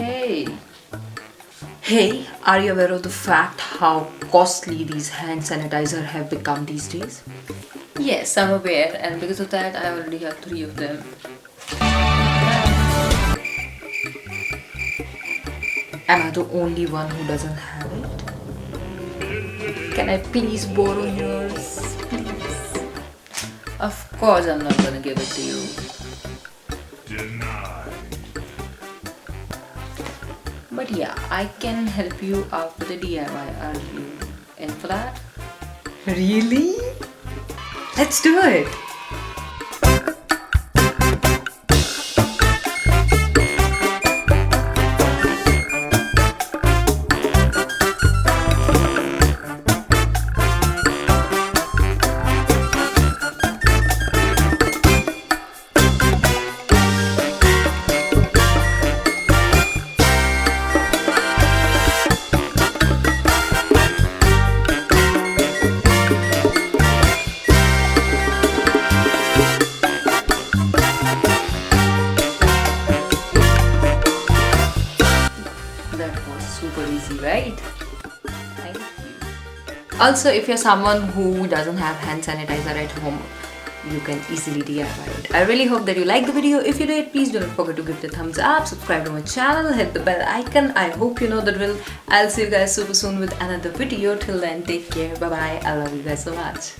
Hey. Hey, are you aware of the fact how costly these hand sanitizer have become these days? Yes, I'm aware, and because of that, I already have 3 of them. Am I the only one who doesn't have it? Can I please borrow yours? Please. Of course, I'm not gonna give it to you. But yeah, I can help you out with the DIY. Are you in for that? Really? Let's do it! That was super easy, right? Thank you. Also, if you're someone who doesn't have hand sanitizer at home, you can easily DIY it. I really hope that you like the video. If you did, please don't forget to give it a thumbs up, subscribe to my channel, hit the bell icon. I hope you know the drill. I'll see you guys super soon with another video. Till then, take care. Bye bye. I love you guys so much.